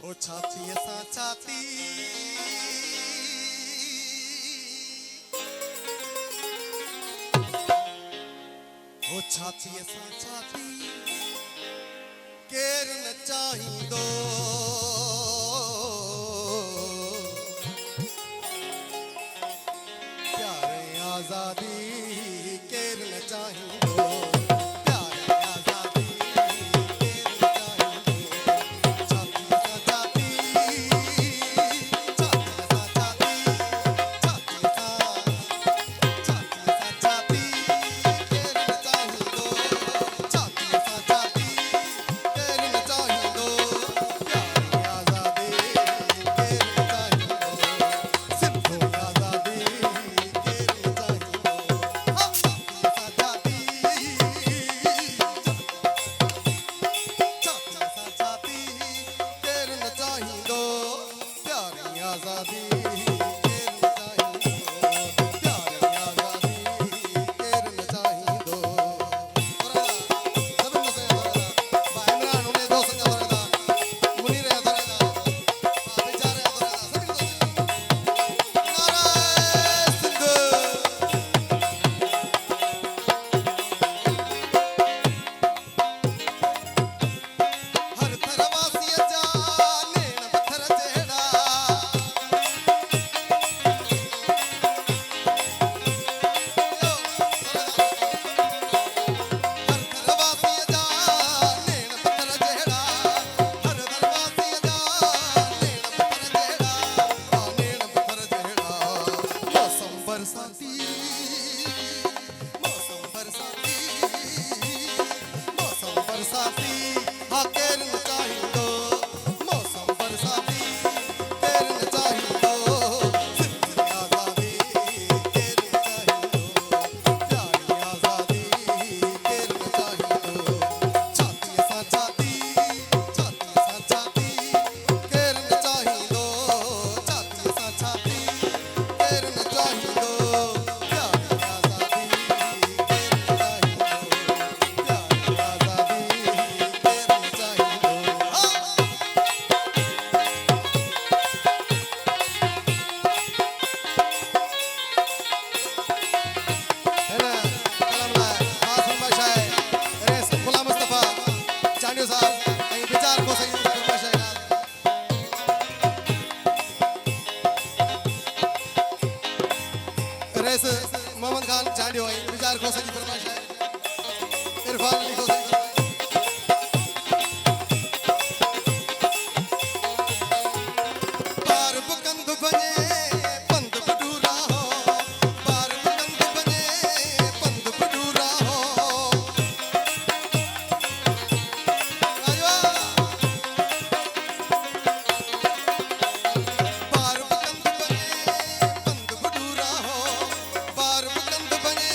ओ छाती सा छाती ओ छाती सा छाती केर न चाहिंदो प्यारे आजादी केर न चाहिंदो मोहम्मद खान चांडियो विचार खोसा की फरमाइश है इरफान अली खोसा पार बुकंद बने पंद बडूरा हो पार बुकंद बने पंद बडूरा हो आयो पार बुकंद बने पंद बडूरा हो पार बुकंद बने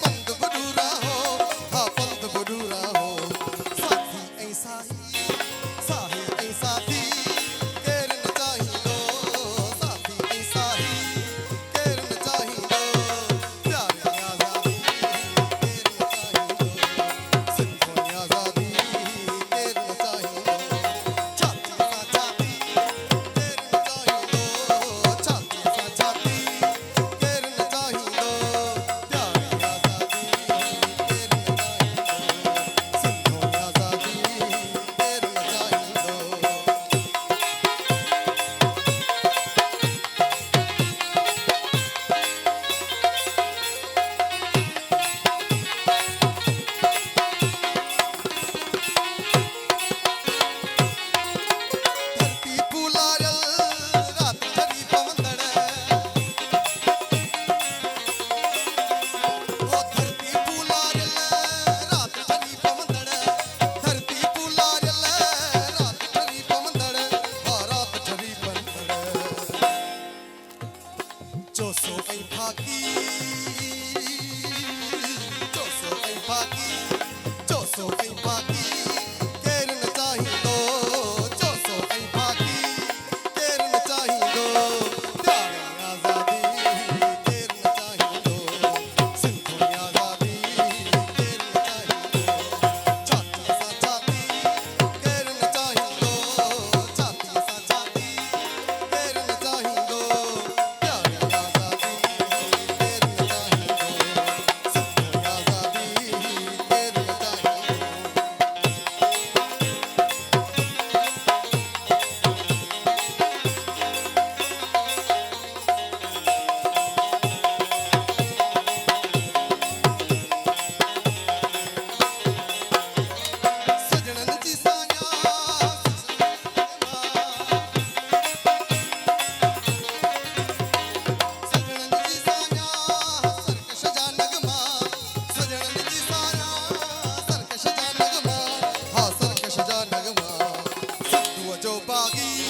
पंद बडूरा हो हा पंद बडूरा हो साथी ऐसा साही ऐसा थी केर न चाहिंदो साथी ऐसा ही केर न चाहिंदो प्यारी आजादी केर न चाहिंदो सिंधु आजादी केर न चाहिंदो छाती सा छाती केर न चाहिंदो छाती सा छाती केर न चाहिंदो प्यारी आजादी केर न चाहिंदो सिंधु आजादी केर न चाहिंदो धरती फूलारल रात झरी पवंदड़ ओ धरती फूलारल रात झरी पवंदड़ धरती फूलारल रात झरी पवंदड़ हा रात झरी पवंदड़ चोसो ऐं फाकी चोसो ऐं फाकी चोसो ऐं फाकी केर न चाहिंदो चोसो ऐं फाकी केर न चाहिंदो प्यारी आजादी केर न चाहिंदो सिंधु आजादी केर न चाहिंदो छाती सा छाती केर न चाहिंदो छाती जो बागी